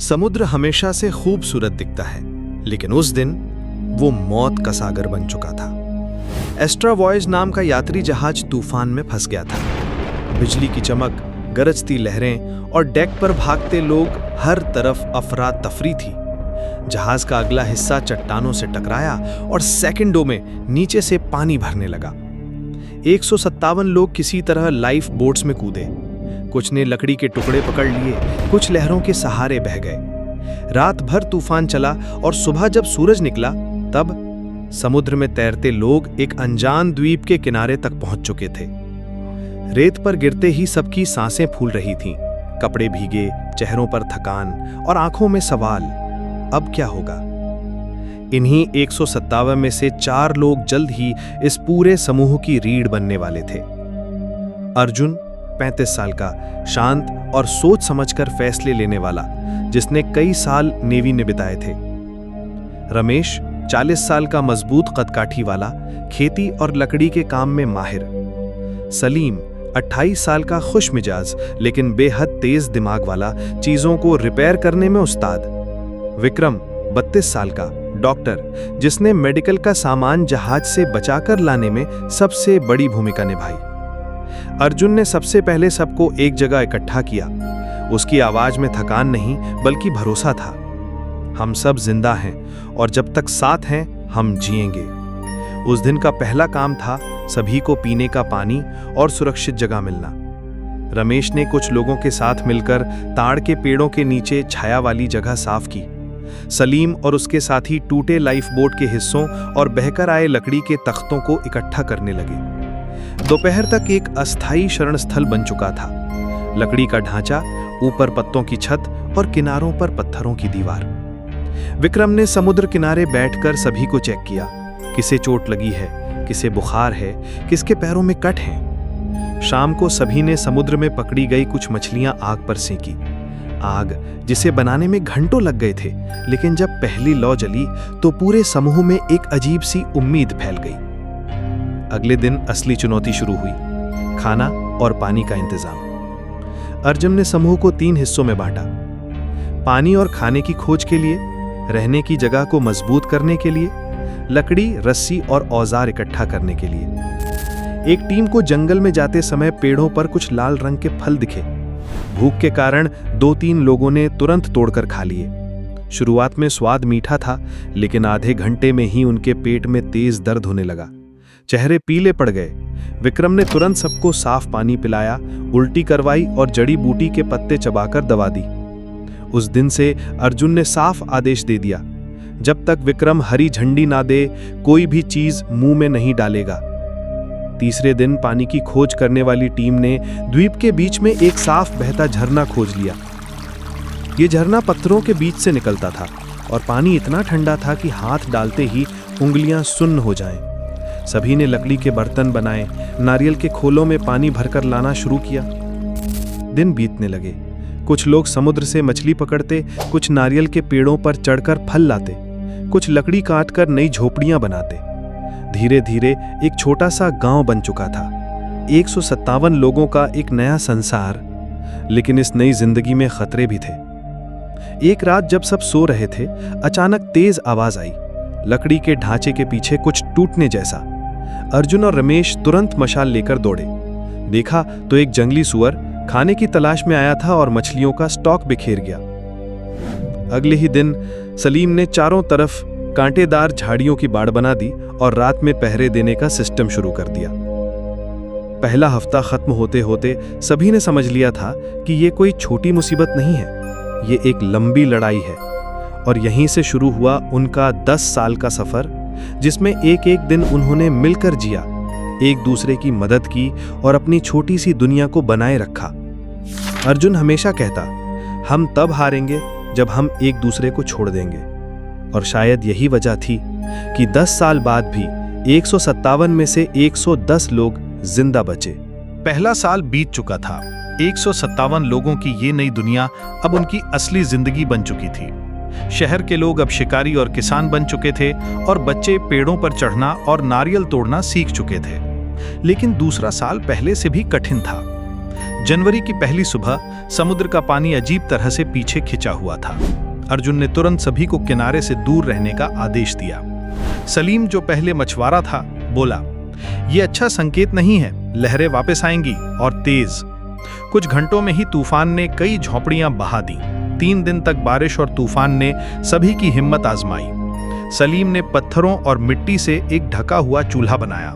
समुद्र हमेशा से खूबसूरत दिखता है, लेकिन उस दिन वो मौत का सागर बन चुका था। एस्ट्रा वॉयज नाम का यात्री जहाज तूफान में फंस गया था। बिजली की चमक, गरजती लहरें और डेक पर भागते लोग, हर तरफ अफरा तफरी थी। जहाज का अगला हिस्सा चट्टानों से टकराया और सेकंडों में नीचे से पानी भरने लगा। 157 लोग किसी तरह लाइफ बोट्स में कूदे। कुछ ने लकड़ी के टुकड़े पकड़ लिए, कुछ लहरों के सहारे बह गए। रात भर तूफान चला और सुबह जब सूरज निकला तब समुद्र में तैरते लोग एक अनजान द्वीप के किनारे तक पहुंच चुके थे। रेत पर गिरते ही सबकी सांसें फूल रही थीं, कपड़े भीगे, चेहरों पर थकान और आंखों में सवाल, अब क्या होगा? इन्हीं 157 में से 4 लोग जल्द ही इस पूरे समूह की रीढ़ बनने वाले थे। अर्जुन 35 साल का, शांत और सोच समझकर फैसले लेने वाला, जिसने कई साल नेवी में बिताए थे। रमेश 40 साल का, मजबूत कदकाठी वाला, खेती और लकड़ी के काम में माहिर। सलीम 28 साल का, खुश मिजाज लेकिन बेहद तेज दिमाग वाला, चीजों को रिपेयर करने में उस्ताद। विक्रम 32 साल का, डॉक्टर, जिसने मेडिकल का सामान जहाज से बचाकर लाने में सबसे बड़ी भूमिका निभाई। अर्जुन ने सबसे पहले सबको एक जगह इकट्ठा किया। उसकी आवाज में थकान नहीं बल्कि भरोसा था। हम सब जिंदा हैं और जब तक साथ हैं हम जिएंगे। उस दिन का पहला काम था सभी को पीने का पानी और सुरक्षित जगह मिलना। रमेश ने कुछ लोगों के साथ मिलकर ताड़ के पेड़ों के नीचे छाया वाली जगह साफ की। सलीम और उसके साथी टूटे लाइफ बोट के हिस्सों और बहकर आए लकड़ी के तख्तों को इकट्ठा करने लगे। दोपहर तक एक अस्थायी शरण स्थल बन चुका था। लकड़ी का ढांचा, ऊपर पत्तों की छत और किनारों पर पत्थरों की दीवार। विक्रम ने समुद्र किनारे बैठकर सभी को चेक किया। किसे चोट लगी है, किसे बुखार है, किसके पैरों में कट हैं। शाम को सभी ने समुद्र में पकड़ी गई कुछ मछलियां आग पर सेंकी। आग जिसे बनाने में घंटों लग गए थे, लेकिन जब पहली लौ जली तो पूरे समूह में एक अजीब सी उम्मीद फैल गई। अगले दिन असली चुनौती शुरू हुई, खाना और पानी का इंतजाम। अर्जुन ने समूह को 3 हिस्सों में बांटा। पानी और खाने की खोज के लिए, रहने की जगह को मजबूत करने के लिए, लकड़ी, रस्सी और औजार इकट्ठा करने के लिए। एक टीम को जंगल में जाते समय पेड़ों पर कुछ लाल रंग के फल दिखे। भूख के कारण 2-3 लोगों ने तुरंत तोड़कर खा लिए। शुरुआत में स्वाद मीठा था, लेकिन आधे घंटे में ही उनके पेट में तेज दर्द होने लगा। चेहरे पीले पड़ गए। विक्रम ने तुरंत सबको साफ पानी पिलाया, उल्टी करवाई और जड़ी बूटी के पत्ते चबाकर दवा दी। उस दिन से अर्जुन ने साफ आदेश दे दिया, जब तक विक्रम हरी झंडी ना दे, कोई भी चीज मुंह में नहीं डालेगा। तीसरे दिन पानी की खोज करने वाली टीम ने द्वीप के बीच में एक साफ बहता झरना खोज लिया। ये झरना पत्थरों के बीच से निकलता था और पानी इतना ठंडा था कि हाथ डालते ही उंगलियां सुन्न हो जाएं। सभी ने लकड़ी के बर्तन बनाए, नारियल के खोलों में पानी भरकर लाना शुरू किया। दिन बीतने लगे। कुछ लोग समुद्र से मछली पकड़ते, कुछ नारियल के पेड़ों पर चढ़कर फल लाते, कुछ लकड़ी काटकर नई झोपड़ियां बनाते। धीरे धीरे एक छोटा सा गांव बन चुका था। 157 लोगों का एक नया संसार, लेकिन इस नई जिंदगी में खतरे भी थे। एक रात जब सब सो रहे थे, अचानक तेज आवाज आई, लकड़ी के ढांचे के पीछे कुछ टूटने जैसा। अर्जुन और रमेश तुरंत मशाल लेकर दौड़े। देखा तो एक जंगली सुअर खाने की तलाश में आया था और मछलियों का स्टॉक बिखेर गया। अगले ही दिन सलीम ने चारों तरफ कांटेदार झाड़ियों की बाड़ बना दी और रात में पहरे देने का सिस्टम शुरू कर दिया। पहला हफ्ता खत्म होते होते सभी ने समझ लिया था कि ये कोई छोटी मुसीबत नहीं है, ये एक लंबी लड़ाई है। और यहीं से शुरू हुआ उनका 10 साल का सफर, जिसमें एक एक दिन उन्होंने मिलकर जिया, एक दूसरे की मदद की और अपनी छोटी सी दुनिया को बनाए रखा। अर्जुन हमेशा कहता, हम तब हारेंगे जब हम एक दूसरे को छोड़ देंगे। और शायद यही वजह थी कि 10 साल बाद भी 157 में से 110 लोग जिंदा बचे। पहला साल बीत चुका था। 157 लोगों की ये नई दुनिया अब उनकी असली जिंदगी बन चुकी थी। शहर के लोग अब शिकारी और किसान बन चुके थे और बच्चे पेड़ों पर चढ़ना और नारियल तोड़ना सीख चुके थे। लेकिन दूसरा साल पहले से भी कठिन था। जनवरी की पहली सुबह समुद्र का पानी अजीब तरह से पीछे खिंचा हुआ था। अर्जुन ने तुरंत सभी को किनारे से दूर रहने का आदेश दिया। सलीम, जो पहले मछुआरा था, बोला, "ये अच्छा संकेत नहीं है, लहरें वापस आएंगी और तेज।" कुछ घंटों में ही तूफान ने कई झोपड़ियां बहा दी। 3 दिन तक बारिश और तूफान ने सभी की हिम्मत आजमाई। सलीम ने पत्थरों और मिट्टी से एक ढका हुआ चूल्हा बनाया,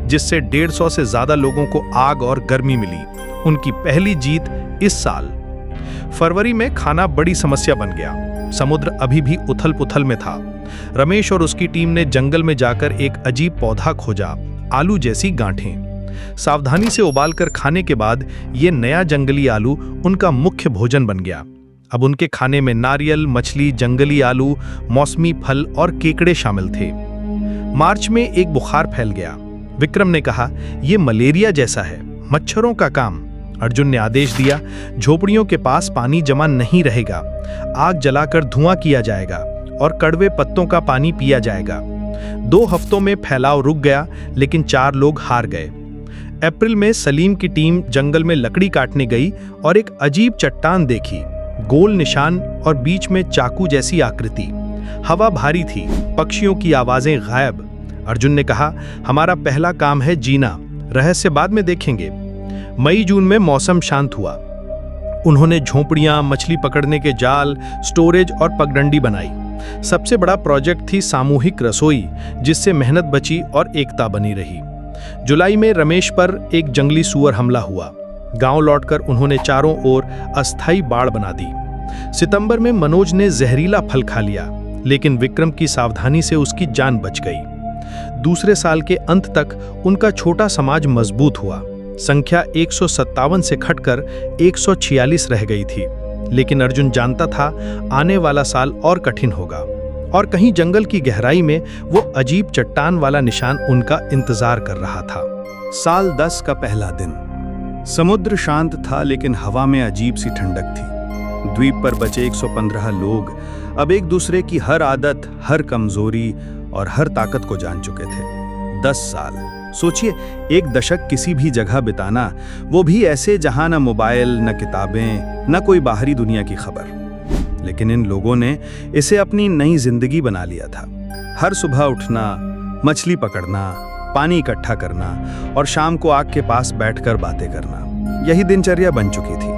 जिससे 150 से ज्यादा लोगों को आग और गर्मी मिली। उनकी पहली जीत इस साल। फरवरी में खाना बड़ी समस्या बन गया। समुद्र अभी भी उथल पुथल में था। रमेश और उसकी टीम ने जंगल में जाकर एक अजीब पौधा खोजा, आलू जैसी गांठें। सावधानी से उबालकर खाने के बाद ये नया जंगली आलू उनका मुख्य भोजन बन गया। अब उनके खाने में नारियल, मछली, जंगली आलू, मौसमी फल और केकड़े शामिल थे। मार्च में एक बुखार फैल गया। विक्रम ने कहा, "ये मलेरिया जैसा है, मच्छरों का काम।" अर्जुन ने आदेश दिया, "झोपड़ियों के पास पानी जमा नहीं रहेगा, आग जलाकर धुआं किया जाएगा और कड़वे पत्तों का पानी पिया जाएगा।" 2 हफ्तों में फैलाव रुक गया, लेकिन 4 लोग हार गए। अप्रैल में सलीम की टीम जंगल में लकड़ी काटने गई और एक अजीब चट्टान देखी, गोल निशान और बीच में चाकू जैसी आकृति। हवा भारी थी, पक्षियों की आवाजें गायब। अर्जुन ने कहा, "हमारा पहला काम है जीना, रहस्य बाद में देखेंगे।" मई जून में मौसम शांत हुआ। उन्होंने झोपड़ियां, मछली पकड़ने के जाल, स्टोरेज और पगडंडी बनाई। सबसे बड़ा प्रोजेक्ट थी सामूहिक रसोई, जिससे मेहनत बची और एकता बनी रही। जुलाई में रमेश पर एक जंगली सूअर हमला हुआ। गांव लौटकर उन्होंने चारों ओर अस्थायी बाड़ बना दी। सितंबर में मनोज ने जहरीला फल खा लिया, लेकिन विक्रम की सावधानी से उसकी जान बच गई। दूसरे साल के अंत तक उनका छोटा समाज मजबूत हुआ। संख्या 157 से घटकर 146 रह गई थी, लेकिन अर्जुन जानता था आने वाला साल और कठिन होगा। और कहीं जंगल की गहराई में वो अजीब चट्टान वाला निशान उनका इंतजार कर रहा था। साल 10 का पहला दिन। समुद्र शांत था, लेकिन हवा में अजीब सी ठंडक थी। द्वीप पर बचे 115 लोग अब एक दूसरे की हर आदत, हर कमजोरी और हर ताकत को जान चुके थे। 10 साल, सोचिए, 1 दशक किसी भी जगह बिताना, वो भी ऐसे जहां न मोबाइल, न किताबें, न कोई बाहरी दुनिया की खबर। लेकिन इन लोगों ने इसे अपनी नई जिंदगी बना लिया था। हर सुबह उठना, मछली पकड़ना, पानी इकट्ठा करना और शाम को आग के पास बैठकर बातें करना, यही दिनचर्या बन चुकी थी।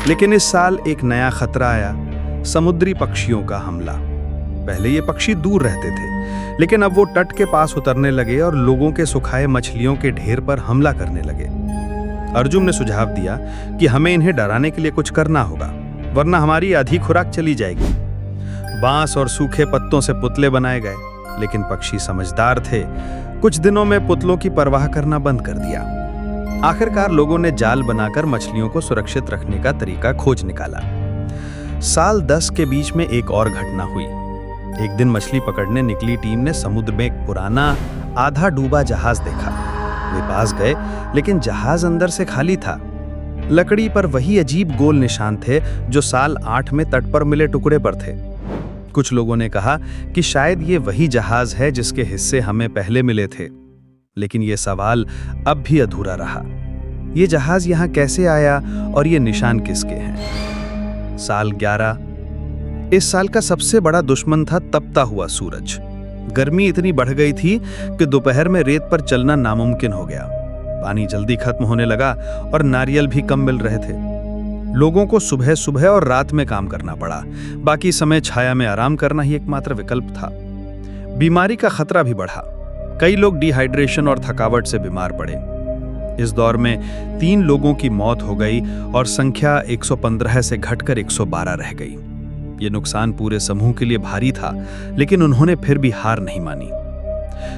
लेकिन इस साल एक नया खतरा आया, समुद्री पक्षियों का हमला। पहले ये पक्षी दूर रहते थे, लेकिन अब वो तट के पास उतरने लगे और लोगों के सुखाए मछलियों के ढेर पर हमला करने लगे। अर्जुन ने सुझाव दिया कि हमें इन्हें डराने के लिए कुछ करना होगा, वरना हमारी आधी खुराक चली जाएगी। बांस और सूखे पत्तों से पुतले बनाए गए, लेकिन पक्षी समझदार थे। कुछ दिनों में पुतलों की परवाह करना बंद कर दिया। आखिरकार लोगों ने जाल बनाकर मछलियों को सुरक्षित रखने का तरीका खोज निकाला। साल 10 के बीच में एक और घटना हुई। एक दिन मछली पकड़ने निकली टीम ने समुद्र में एक पुराना आधा डूबा जहाज देखा। वे पास गए, लेकिन जहाज अंदर से खाली था। लकड़ी पर वही अजीब गोल निशान थे जो साल 8 में तट पर मिले टुकड़े पर थे। कुछ लोगों ने कहा कि शायद ये वही जहाज है जिसके हिस्से हमें पहले मिले थे, लेकिन ये सवाल अब भी अधूरा रहा। ये जहाज यहाँ कैसे आया और ये निशान किसके हैं? साल 11। इस साल का सबसे बड़ा दुश्मन था तपता हुआ सूरज। गर्मी इतनी बढ़ गई थी कि दोपहर में रेत पर चलना नामुमकिन हो गया। पानी जल्दी खत्म होने लगा और नारियल भी कम मिल रहे थे। लोगों को सुबह सुबह और रात में काम करना पड़ा, बाकी समय छाया में आराम करना ही एकमात्र विकल्प था। बीमारी का खतरा भी बढ़ा। कई लोग डिहाइड्रेशन और थकावट से बीमार पड़े। इस दौर में 3 लोगों की मौत हो गई और संख्या 115 से घटकर 112 रह गई। ये नुकसान पूरे समूह के लिए भारी था, लेकिन उन्होंने फिर भी हार नहीं मानी।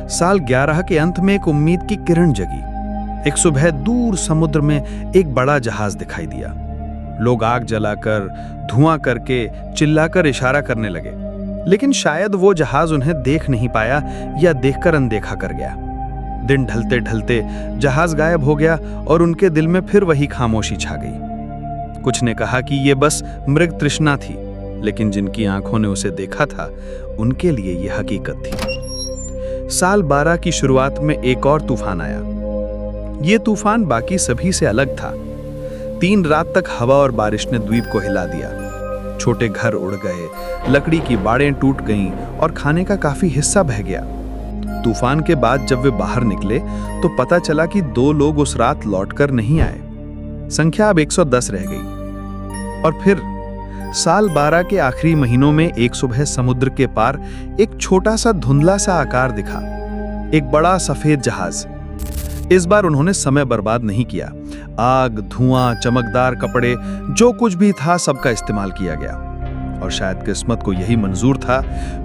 साल 11 के अंत में एक उम्मीद की किरण जगी। एक सुबह दूर समुद्र में एक बड़ा जहाज दिखाई दिया। लोग आग जलाकर, धुआं करके, चिल्लाकर इशारा करने लगे, लेकिन शायद वो जहाज उन्हें देख नहीं पाया या देखकर अनदेखा कर गया। दिन ढलते ढलते जहाज गायब हो गया और उनके दिल में फिर वही खामोशी छा गई। कुछ ने कहा कि ये बस मृग तृष्णा थी, लेकिन जिनकी आंखों ने उसे देखा था, उनके लिए यह हकीकत थी। साल 12 की शुरुआत में एक और तूफान आया। ये तूफान बाकी सभी से अलग था। 3 रात तक हवा और बारिश ने द्वीप को हिला दिया। छोटे घर उड़ गए, लकड़ी की बाड़ें टूट गईं और खाने का काफी हिस्सा बह गया। तूफान के बाद जब वे बाहर निकले तो पता चला कि 2 लोग उस रात लौटकर नहीं आए। संख्या अब 110 रह गई। और फिर साल 12 के आखिरी महीनों में एक सुबह समुद्र के पार एक छोटा सा धुंधला सा आकार दिखा, एक बड़ा सफेद जहाज। इस बार उन्होंने समय बर्बाद नहीं किया। आग, धुआं, चमकदार कपड़े, जो कुछ भी था सबका इस्तेमाल किया गया। और शायद किस्मत को यही मंजूर था।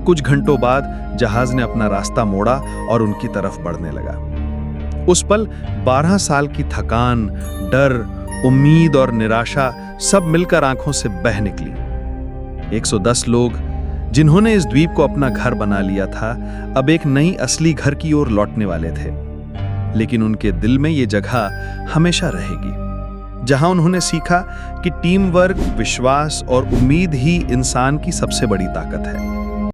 कुछ घंटों बाद जहाज ने अपना रास्ता मोड़ा और उनकी तरफ बढ़ने लगा। उस पल 12 साल की थकान, डर, उम्मीद और निराशा सब मिलकर आंखों से बह निकली। 110 लोग जिन्होंने इस द्वीप को अपना घर बना लिया था, अब एक नई असली घर की ओर लौटने वाले थे। लेकिन उनके दिल में ये जगह हमेशा रहेगी, जहां उन्होंने सीखा कि टीम वर्क, विश्वास और उम्मीद ही इंसान की सबसे बड़ी ताकत है।